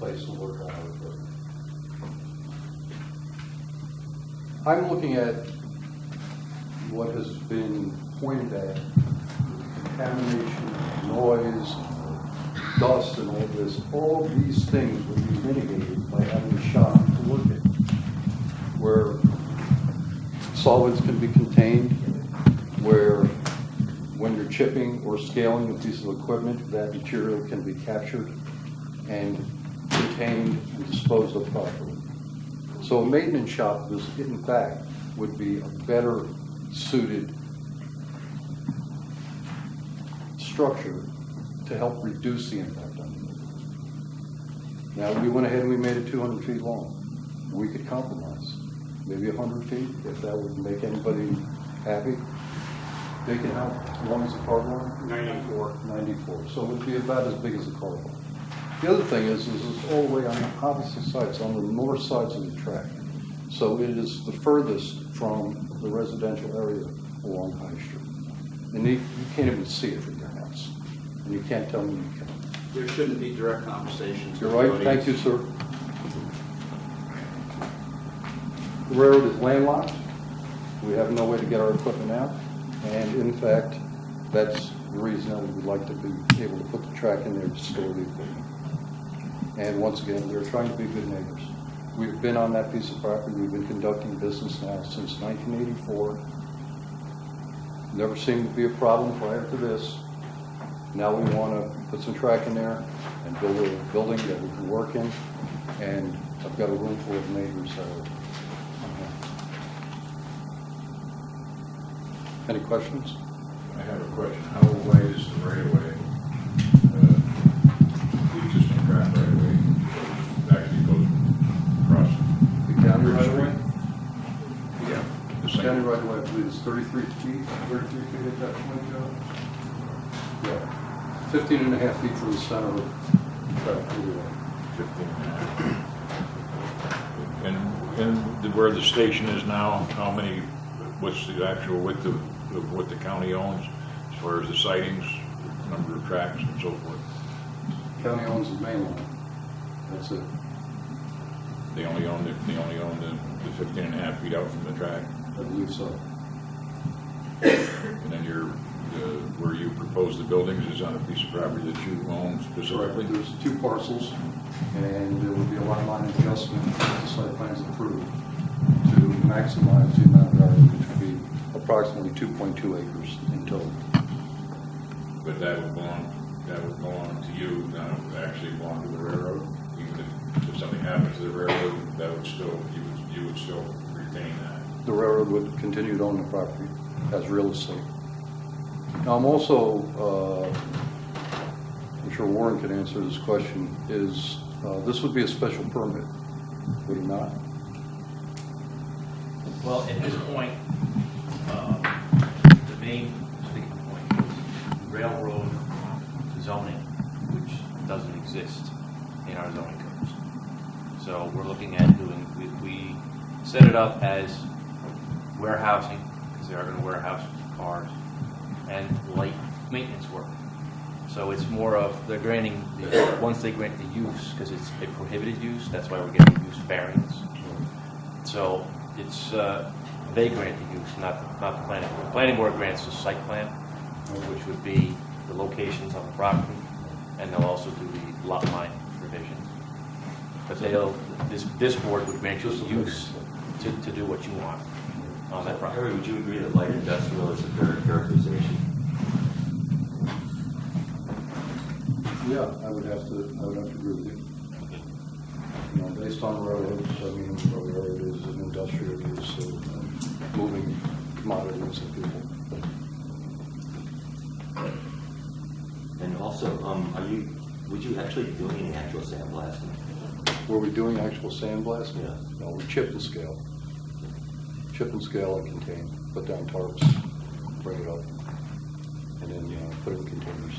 place and work on our equipment. I'm looking at what has been pointed at, contamination, noise, dust, and all this. All these things would be mitigated by having a shop to work in, where solvents can be contained, where when you're chipping or scaling a piece of equipment, that material can be captured and contained and disposed of properly. So a maintenance shop, in fact, would be a better suited structure to help reduce the impact on the neighborhood. Now, we went ahead and we made it 200 feet long. We could compromise, maybe 100 feet, if that would make anybody happy. They can help, as long as the car line? 94. 94, so it would be about as big as the car line. The other thing is it's all the way on the opposite sides, on the north sides of the track. So it is the furthest from the residential area along High Street. And you can't even see it from your house. And you can't tell me you can. There shouldn't be direct conversations. You're right, thank you, sir. The railroad is landlocked. We have no way to get our equipment out. And in fact, that's the reason that we would like to be able to put the track in there to store the equipment. And once again, we're trying to be good neighbors. We've been on that piece of property. We've been conducting business now since 1984. Never seemed to be a problem prior to this. Now we want to put some track in there and build a building that we can work in. And I've got a room full of neighbors. Any questions? I have a question. How wide is the right of way? The existing track right of way actually goes across The county right of way? yeah, the The county same. right of way, I believe, is 33 feet at that point, Joe? Yeah. 15 and a half feet from the center of the track. 15 and where the station is now, how many, what's the actual width of what the county owns as far as the sidings, number of tracks and so forth? County owns the main line. That's it. They only own the 15 and a half feet out from the track. I believe so. And then where you propose the buildings is on a piece of property that you own specifically? There's 2 parcels, and there would be a lot line adjustment if the site plan is approved to maximize the amount of area, which would be approximately 2.2 acres in total. But that would belong to you, not actually belong to the railroad. Even if something happened to the railroad, that would still, you would still retain that. The railroad would continue to own the property as real estate. Now, I'm also, I'm sure Warren can answer this question, is this would be a special permit, would it not? Well, at this point, the main sticking point is railroad zoning, which doesn't exist in our zoning codes. So we're looking at doing, we set it up as warehousing, because they are going to warehouse cars, and light maintenance work. So it's more of, they're granting, once they grant the use, because it's a prohibited use, that's why we're getting use variance. So it's, they grant the use, not the planning board. The planning board grants the site plan, which would be the locations on the property, and they'll also do the lot line revisions. But this board would grant you use to do what you want on that property. Harry, would you agree that light industrial is a fair characterization? Yeah, I would have to agree with you. You know, based on railroads, I mean, a railroad is an industrial use of moving commodities and people. And also, would you actually be doing any actual sandblasting? Were we doing actual sandblasting? Yeah. No, we chip and scale. Chip and scale and contain. Put down tarps, bring it up, and then put it in containers.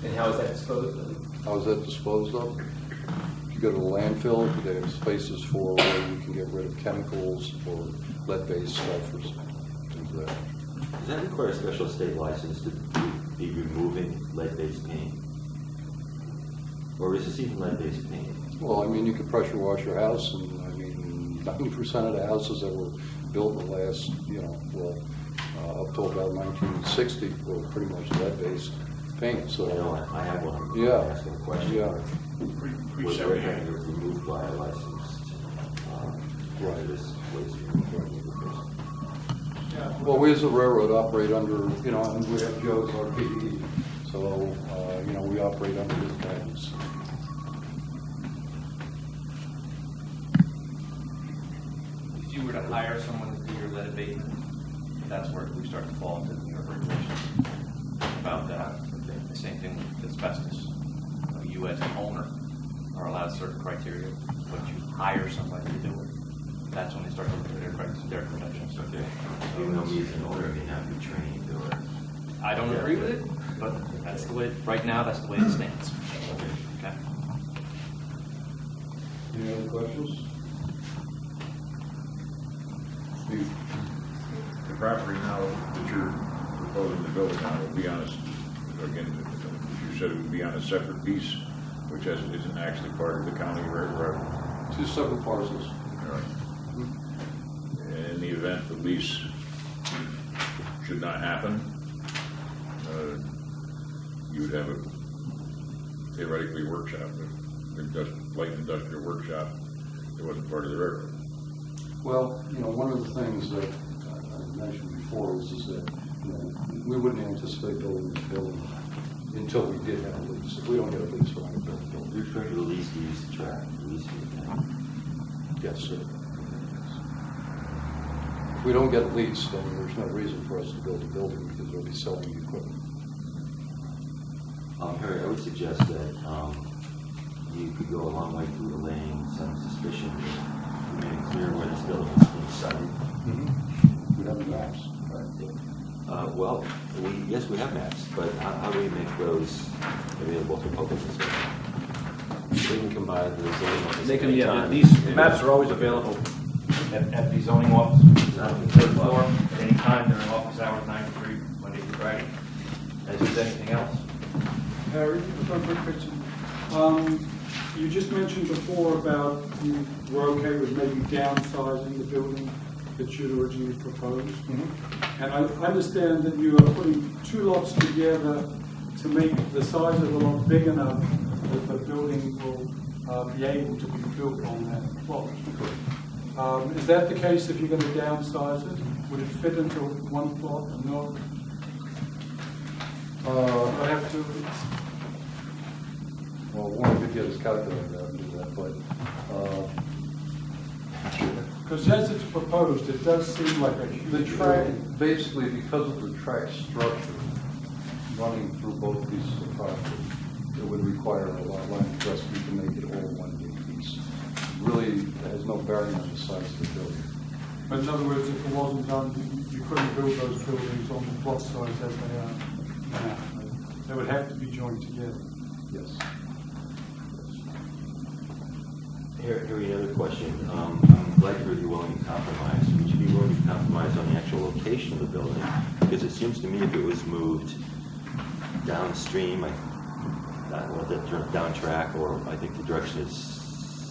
And how is that disposed of? How is that disposed of? If you go to the landfill, they have spaces for where you can get rid of chemicals or lead-based stuff or things like that. Does that require a special state license to be removing lead-based paint? Or is this even lead-based paint? Well, I mean, you could pressure wash your house, and I mean, 90% of the houses that were built in the last, up till about 1960 were pretty much lead-based paint, so. I know, I have one. I'm Yeah. asking a question. Yeah. Was everything removed by a licensed, hazardous waste removal? Well, we as a railroad operate under, and we have Joe's RPE, so, we operate under his guidance. If you were to hire someone to do your lead abatement, that's where we start to fall into the New York regulations about that. The same thing with asbestos. You as an owner are allowed certain criteria, but you hire somebody to do it. That's when they start looking at their credentials. Okay. Even though me as an owner may not be trained or. I don't agree with it, but that's the way, right now, that's the way it stands. Okay? Any other questions? Steve? The property now that you're proposing to build now will be on again, you said it would be on a separate piece, which isn't actually part of the county railroad. 2 separate parcels. All right. In the event the lease should not happen, you would have a theoretically workshop, light industrial workshop that wasn't part of the railroad. Well, one of the things that I mentioned before is that, we wouldn't anticipate building this building until we did have a lease. If we don't get a lease, we're not going to build the building. You refer to the lease to use the track, the lease to use that. Yes, sir. If we don't get a lease, then there's no reason for us to build a building because we'll be selling the equipment. Harry, I would suggest that you could go a long way through allaying some suspicion that you made it clear where this building is being sited. We have the maps. Well, yes, we have maps, but how do we make those available for public inspection? They can come by the zoning office. They can, anytime. yeah, these maps are always available at the zoning office, on the third floor, at any time during office hours, 9 to 3, Monday through Friday. As is anything else. Harry, a quick question. You just mentioned before about you were okay with maybe downsizing the building that you'd originally proposed. Mm-hmm. And I understand that you are putting 2 lots together to make the size of the lot big enough that the building will be able to be built on that plot. Is that the case if you're going to downsize it? Would it fit into one plot or not? I have to. Well, one could get his calculator out and do that, but Because as it's proposed, it does seem like a the huge track, building. basically because of the track structure running through both pieces of property, it would require a lot of land adjustment to make it all one big piece. Really, it has no bearing on the size of the building. But in other words, if it wasn't done, you couldn't build those buildings on the plot size as they are now. They would have to be joined together. Yes. Here, another question. I'm glad to hear you're willing to compromise. Would you be willing to compromise on the actual location of the building? Because it seems to me if it was moved downstream, down track, or I think the direction is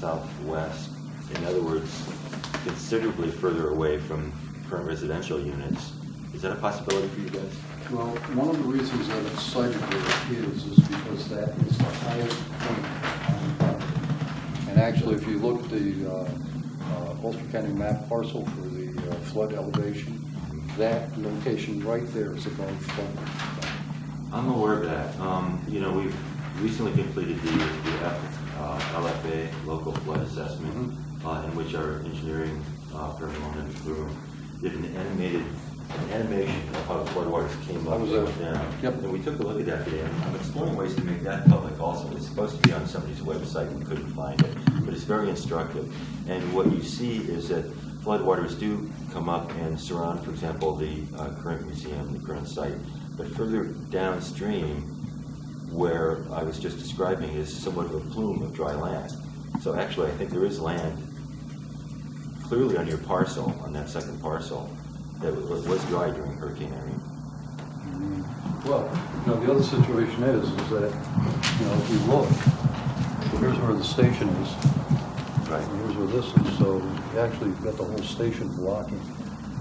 southwest. In other words, considerably further away from current residential units. Is that a possibility for you guys? Well, one of the reasons that it's cited where it is because that is the highest point on the property. And actually, if you look at the Ulster County map parcel for the flood elevation, that location right there is above flood. I'm aware of that. We've recently completed the LFA, local flood assessment, in which our engineering firm and crew did an animation of how the floodwaters came up and went down. Yep. And we took a look at that today. I'm exploring ways to make that public also. It's supposed to be on somebody's website. We couldn't find it, but it's very instructive. And what you see is that floodwaters do come up and surround, for example, the current museum, the current site. But further downstream, where I was just describing, is somewhat of a plume of dry land. So actually, I think there is land clearly on your parcel, on that second parcel, that was dry during Hurricane Irene. Well, the other situation is that, if we look, where the station is. Right. And here's where this is, so actually you've got the whole station blocking.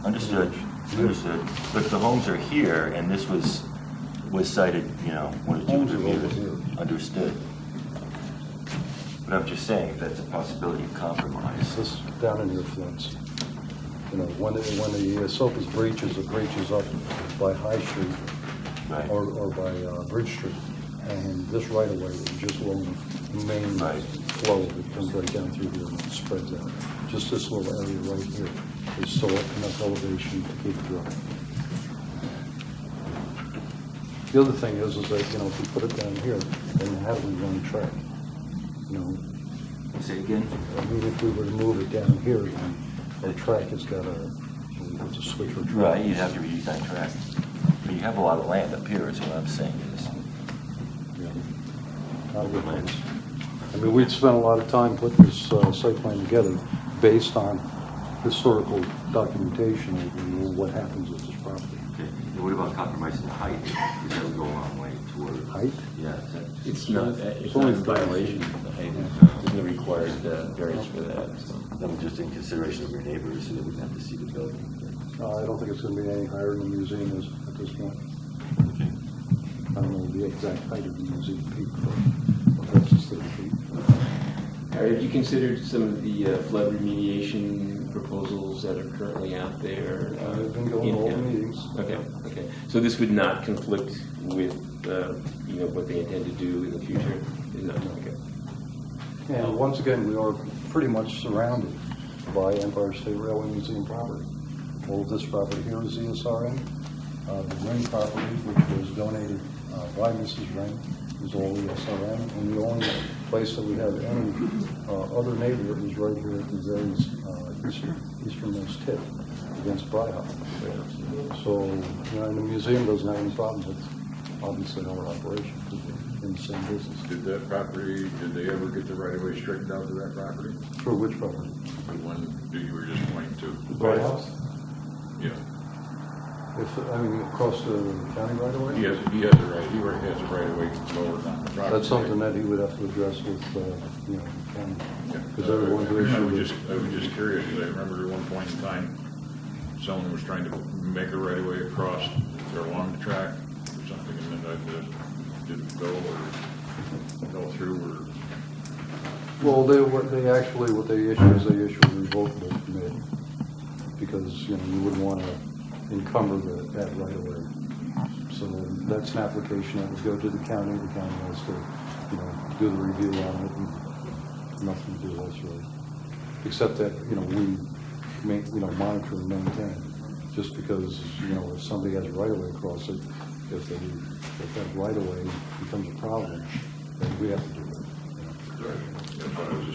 Understood, understood. But the homes are here, and this was cited, 1 or 2 Homes are over reviews. here. Understood. But I'm just saying, if that's a possibility of compromise. This down in your floods. When the Sopas breaches, it breaches up by High Street Right. or by Bridge Street. And this right away is just along the main Right. flow that comes right down through here and spreads out. Just this little area right here is still enough elevation to keep it dry. The other thing is that, if we put it down here, then how do we run track? Say again? I mean, if we were to move it down here, then our track has got to switch our track. Right, you'd have to redesign track. But you have a lot of land up here, is what I'm saying is. Yeah. Not a good plan. I mean, we'd spent a lot of time putting this site plan together based on historical documentation of what happens with this property. Okay. And what about compromising the height? Because that would go a long way toward. Height? Yeah. is that- It's not only a violation. There's no required variance for that. So. That was just in consideration of your neighbors, so they wouldn't have to see the building. I don't think it's going to be any higher than the museum is at this point. Okay. I don't know the exact height of the museum peak, but that's just 30 feet. Have you considered some of the flood remediation proposals that are currently out there? I've been going to all the meetings. Okay. So this would not conflict with, what they intend to do in the future? Is that okay? And once again, we are pretty much surrounded by Empire State Railway Museum property. All of this property here is ESRM. The Ring property, which was donated by Mrs. Ring, is all ESRM. And the only place that we have any other neighbor is right here at the very easternmost tip against Bryhoff. So, and the museum doesn't have any problems with, obviously, our operation, because we're in the same business. Did they ever get the right of way straightened out to that property? For which property? The one that you were just pointing to? The Bryhoff? Yeah. Across the county right away? He has a right of way lower down the property. That's something that he would have to address with, the county. Yeah. Because everyone's I was issue. just curious, because I remember at one point in time, someone was trying to make a right of way across or along the track or something, and then that just didn't go through or. Well, what they issue is they issue a revocable permit, because, you wouldn't want to encumber that right of way. So that's an application that would go to the county has to, do the review on it, and nothing to do with us really. Except that, we monitor and maintain. Just because, if somebody has a right of way across it, if that right of way becomes a problem, then we have to do it.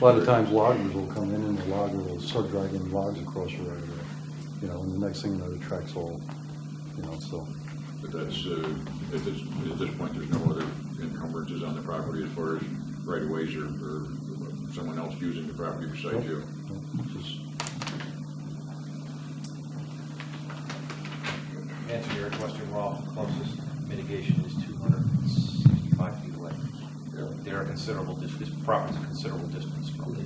A lot of times loggers will come in and the logger will start dragging logs across the right of way. And the next thing you know, the track's all, so. But that's, at this point, there's no other encumbrances on the property as far as right of ways or someone else using the property besides you. Answer your question, Ralph, the closest mitigation is 265 feet away. They're a considerable distance, this property's a considerable distance from the,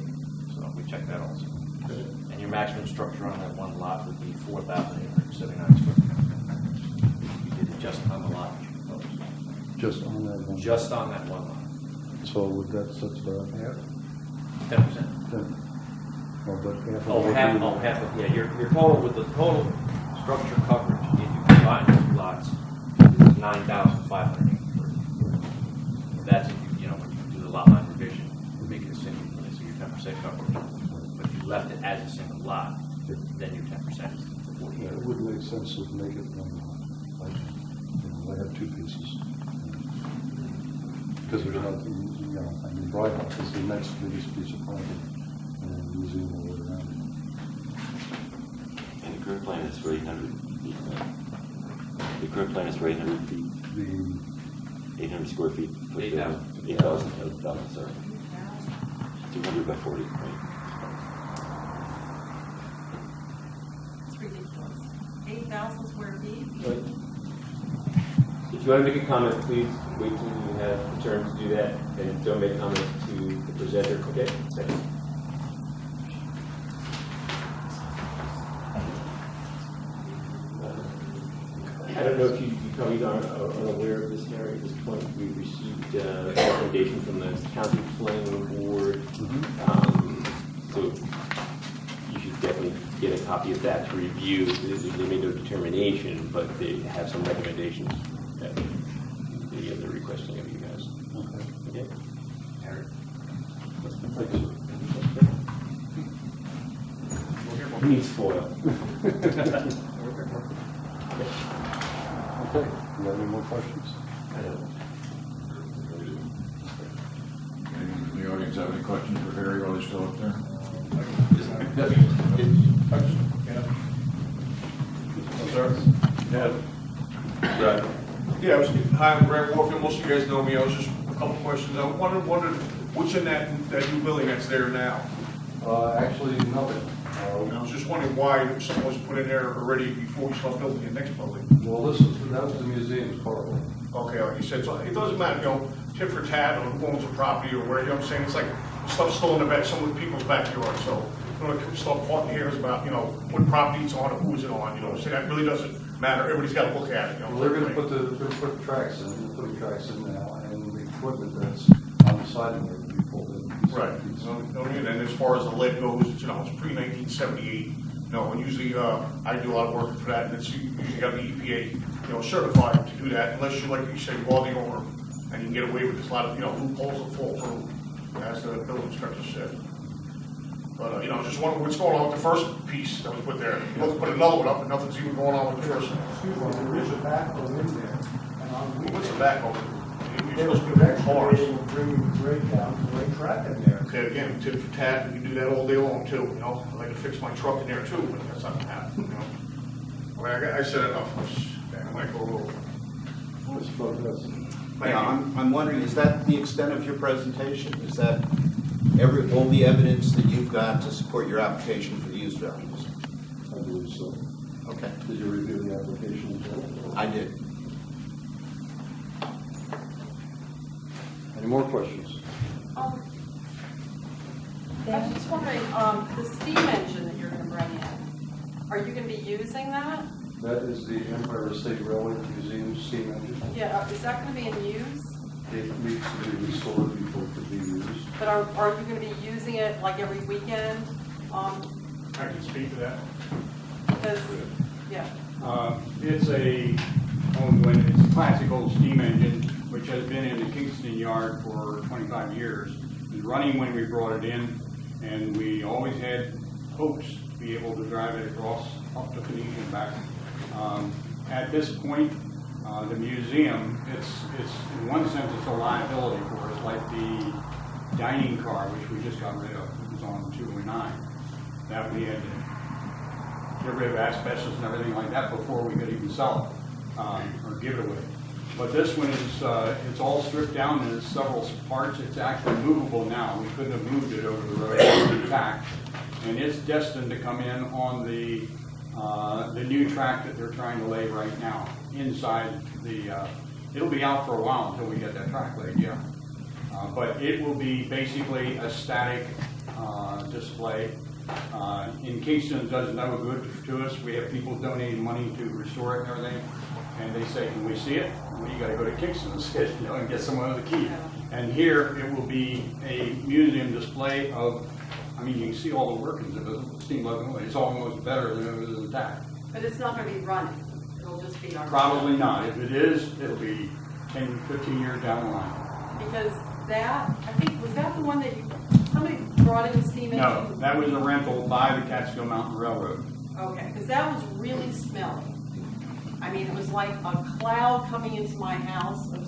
so we checked that also. And your maximum structure on that one lot would be 4,879 square feet. You did it just on the lot that you proposed. Just on that one? Just on that one lot. So would that's about half? 10%. Then, but half of Oh, what half, you- oh, half of, yeah, your total, with the total structure coverage, if you combine the two lots, is 9,583. That's if when you do the lot line revision, make it a single, so you're 10% coverage. But if you left it as a single lot, then you're 10% is the 48. Yeah, it would make sense to make it one lot. I have two pieces. Because there's nothing, Bryhoff is the next biggest piece of property, and then the museum all the way around it. And the current plan is for 800 feet, right? The current plan is for 800 feet, The 800 square feet. 8,000. 8,000, sorry. 200 by 40, right? It's ridiculous. 8,000 square feet? Right. If you want to make a comment, please wait till you have the turn to do that, and don't make comments to the presenter. that their, okay, thanks. I don't know if you probably aren't aware of this, Harry, at this point. We received a recommendation from the county planning board. So you should definitely get a copy of that to review. They made no determination, but they have some recommendations that they're requesting of you guys. Okay? Harry? Thank you, Who needs foil? Okay, you have any more questions? Anyone in the audience have any questions for Harry while he's still up there? Yeah, I was getting high on Grant Warfield. Most of you guys know me. I was just a couple questions. I wondered what's in that new building that's there now. Actually, nothing. And I was just wondering why something was put in there already before we start building the next building. Well, that was the museum's part of it. Okay, like you said, so it doesn't matter, tit for tat, or who owns the property, or where, you know what I'm saying? It's like stuff still in the back, some of the people's backyard, so, start parting hairs about, what property it's on, or who is it on, so that really doesn't matter, everybody's gotta look at it, Well, they're gonna put the tracks in, they're putting tracks in now, and the equipment that's on the siding there will be pulled in. Right, and as far as the lead goes, it's pre-1978, and usually, I do a lot of work for that, and it's usually got to be EPA, certified to do that, unless you, like you say, you are the owner, and you can get away with this, a lot of, loopholes that fall through, as the building inspector said. But, just wondering what's going on with the first piece that was put there. You look to put another one up, and nothing's even going on with the first one. Excuse me, there is a backhoe in there. And What's the backhoe? There was You're supposed to be cars. cars. Will bring the grade down to lay track in there. Okay, again, tit for tat, we can do that all day long too, I like to fix my truck in there too, but that's not gonna happen, I mean, I said enough, I might go a little. It's for this. Yeah, I'm wondering, is that the extent of your presentation? Is that all the evidence that you've got to support your application for the use variance? I believe so. Okay, Did you review the application as well? I did. Any more questions? I was just wondering, the steam engine that you're gonna bring in, are you gonna be using that? That is the Empire State Railway Museum steam engine. Yeah, is that gonna be in use? It needs to be restored before it could be used. But are you gonna be using it like every weekend? I can speak to that. Because, yeah, It's a classic old steam engine, which has been in the Kingston yard for 25 years. It was running when we brought it in, and we always had hopes to be able to drive it across up to Phoenicia and back. At this point, the museum, it's in one sense, it's a liability for us, like the dining car, which we just got rid of. It was on 209. That we had to get rid of asbestos and everything like that before we could even sell it, or give it away. But this one is, it's all stripped down and it's several parts. It's actually movable now. We couldn't have moved it over the road, it's intact. And it's destined to come in on the new track that they're trying to lay right now, inside the, it'll be out for a while until we get that track laid, yeah. But it will be basically a static display. In Kingston, it does no good to us. We have people donating money to restore it and everything. And they say, can we see it? Well, you gotta go to Kingston and get someone with a key. And here, it will be a museum display of, I mean, you can see all the workings of the steam locomotive. It's almost better than it was intact. but it's not gonna be running. It'll just be our. Probably not. If it is, it'll be 10, 15 years down the line. Because that, I think, was that the one that somebody brought in the steam engine? No, that was a rental by the Catskill Mountain Railroad. Okay, because that was really smelly. I mean, it was like a cloud coming into my house of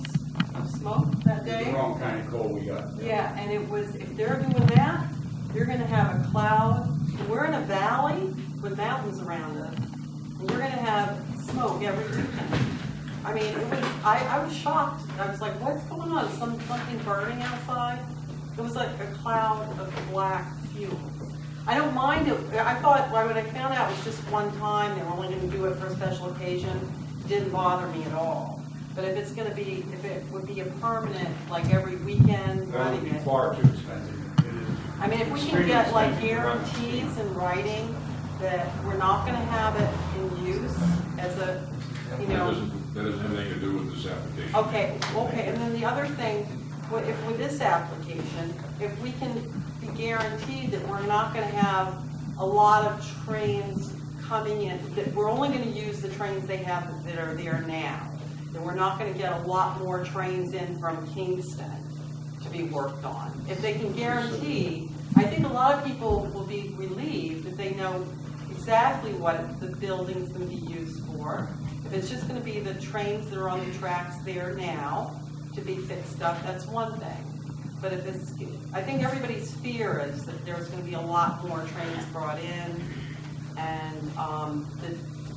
smoke that The day. wrong kind of coal we got. Yeah, and it was, if they're doing that, you're gonna have a cloud. And we're in a valley with mountains around us. And we're gonna have smoke every weekend. I mean, it was, I was shocked. I was like, what's going on? Something burning outside? It was like a cloud of black fumes. I don't mind it. I thought, when I found out it was just one time, they were only gonna do it for a special occasion, it didn't bother me at all. But if it's gonna be, if it would be a permanent, like every weekend That would running be it. far too expensive. I mean, if we can get like guarantees in writing that we're not gonna have it in use as a, you know. That doesn't have anything to do with this application. Okay, and then the other thing, if with this application, if we can be guaranteed that we're not gonna have a lot of trains coming in, that we're only gonna use the trains they have that are there now, that we're not gonna get a lot more trains in from Kingston to be worked on. If they can guarantee, I think a lot of people will be relieved if they know exactly what the building's gonna be used for. If it's just gonna be the trains that are on the tracks there now to be fixed up, that's one thing. But if it's, I think everybody's fear is that there's gonna be a lot more trains brought in and,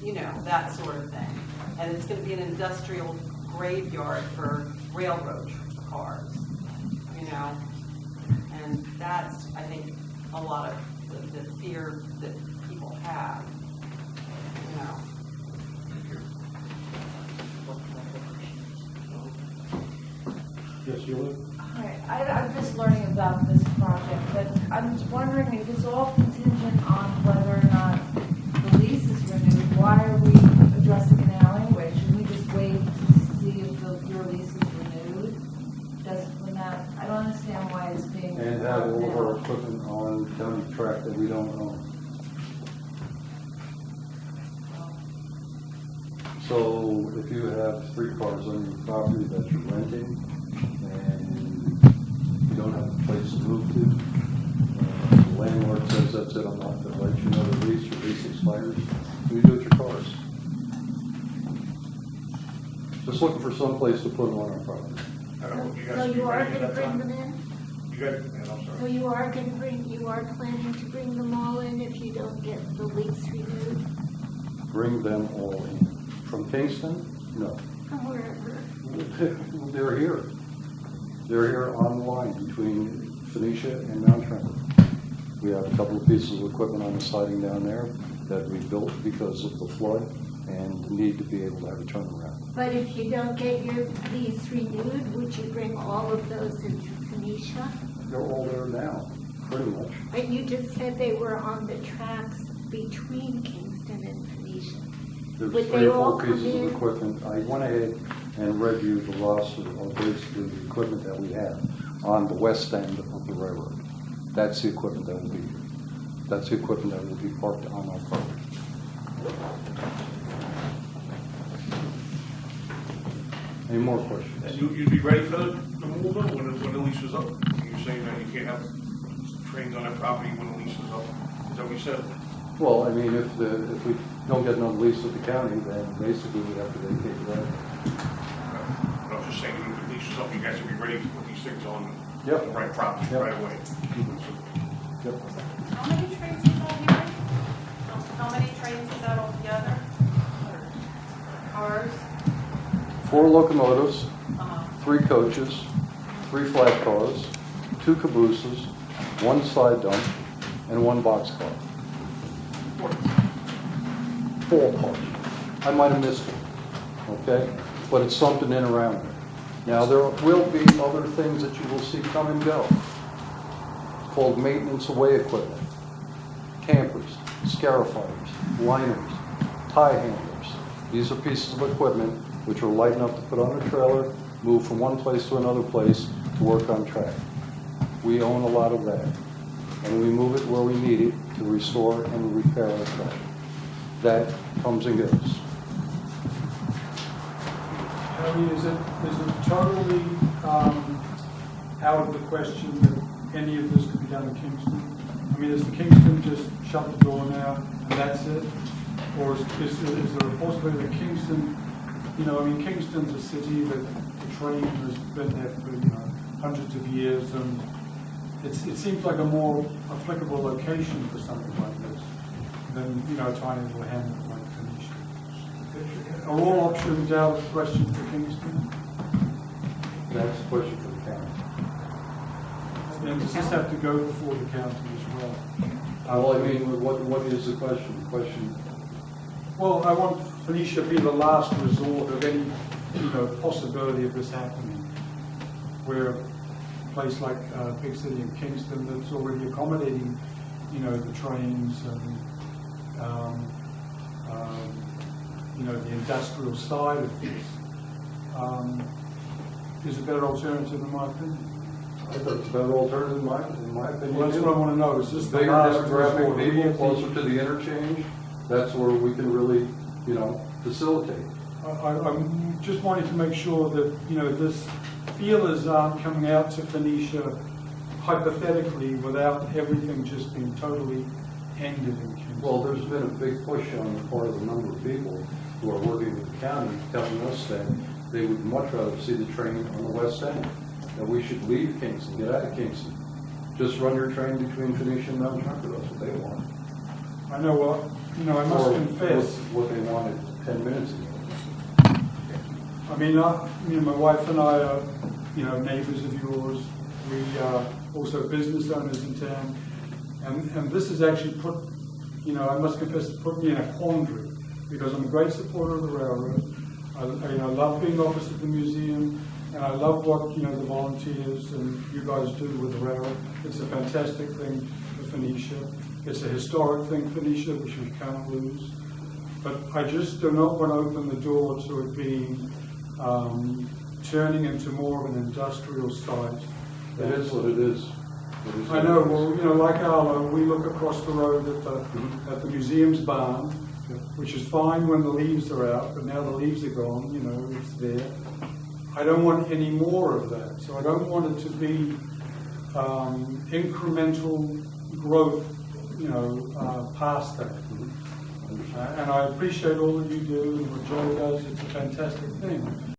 you know, that sort of thing. And it's gonna be an industrial graveyard for railroad cars, you know? And that's, I think, a lot of the fear that people have, you know? Yes, Julie? Hi, I'm just learning about this project, but I'm just wondering if it's all contingent on whether or not the lease is renewed. Why are we addressing it now anyway? Should we just wait to see if your lease is renewed? When that, I don't understand why it's being. And have all of our equipment on county track that we don't own. So if you have 3 cars on your property that you're renting and you don't have a place to move to, the landlord says that's it, I'm not going to let you know the lease, your lease expires, what do you do with your cars? Just looking for some place to put them on our property. I don't know, you guys So be you are ready going to at that bring time? them in? You guys, man, I'm So sorry. you are going to bring, you are planning to bring them all in if you don't get the lease renewed? Bring them all in. From Kingston? No. From wherever? They're here. They're here on the line between Phoenicia and Mount Tremor. We have a couple of pieces of equipment on the siding down there that we built because of the flood and the need to be able to have a turnaround. But if you don't get your lease renewed, would you bring all of those into Phoenicia? They're all there now, pretty much. But you just said they were on the tracks between Kingston and Phoenicia. There's Would 3 they or all 4 come pieces in? of equipment. I went ahead and reviewed the roster of basically the equipment that we have on the west end of the railroad. That's the equipment that will be here. That's the equipment that will be parked on our property. Any more questions? And you'd be ready for the move though, when the lease is up? You're saying that you can't have trains on that property when the lease is up? Is that what you said? Well, I mean, if we don't get another lease with the county, then basically we have to vacate the road. But I was just saying, when the lease is up, you guys would be ready to put these things on Yep. the right property Yep. right away. Yep. How many trains is that here? How many trains is that altogether? Cars? 4 locomotives, Uh-huh. 3 coaches, 3 flat cars, 2 cabooses, 1 side dump, and 1 boxcar. 4 cars. I might have missed it, okay? But it's something in around there. Now, there will be other things that you will see come and go, called maintenance away equipment. Campers, scarifiers, liners, tie handlers. These are pieces of equipment which are light enough to put on a trailer, move from one place to another place to work on track. We own a lot of that, and we move it where we need it to restore and repair our track. That comes and goes. I mean, is it totally out of the question that any of this could be done in Kingston? I mean, is the Kingston just shut the door now and that's it? Or is there a possibility that Kingston, you know, I mean, Kingston's a city that the train has been there for, you know, hundreds of years, and it seems like a more applicable location for something like this than, you know, a tiny little hamlet like Phoenicia. Are all options out of the question for Kingston? That's a question for the county. And does this have to go before the county as well? Well, I mean, what is the question? The question, Well, I want Phoenicia to be the last resort of any, you know, possibility of this happening, where place like big city of Kingston that's already accommodating, you know, the trains and, you know, the industrial side of this, is a better alternative in my opinion. I think it's a better alternative in my opinion. Well, that's what I want to know, is this the Bigger last demographic resort? people closer to the interchange, that's where we can really, you know, facilitate. I'm just wanting to make sure that, you know, this feelers aren't coming out to Phoenicia hypothetically without everything just being totally ended in Kingston. Well, there's been a big push on the part of a number of people who are working with the county, telling us that they would much rather see the train on the west end, that we should leave Kingston, get out of Kingston. Just run your train between Phoenicia and Mount Junker, that's what they want. I know what, you know, I must Or confess, what they wanted 10 minutes ago. I mean, my wife and I are, you know, neighbors of yours. We are also business owners in town. And this has actually put, you know, I must confess, it put me in a quandary because I'm a great supporter of the railroad. I love being opposite the museum, and I love what, you know, the volunteers and you guys do with the railroad. It's a fantastic thing for Phoenicia. It's a historic thing for Phoenicia, which we can't lose. But I just do not want to open the door to it being turning into more of an industrial site. It is what it is. I know, well, you know, like Arlo, we look across the road at the museum's barn, which is fine when the leaves are out, but now the leaves are gone, you know, it's there. I don't want any more of that. So I don't want it to be incremental growth, you know, past that. And I appreciate all that you do and what Joe does. It's a fantastic thing.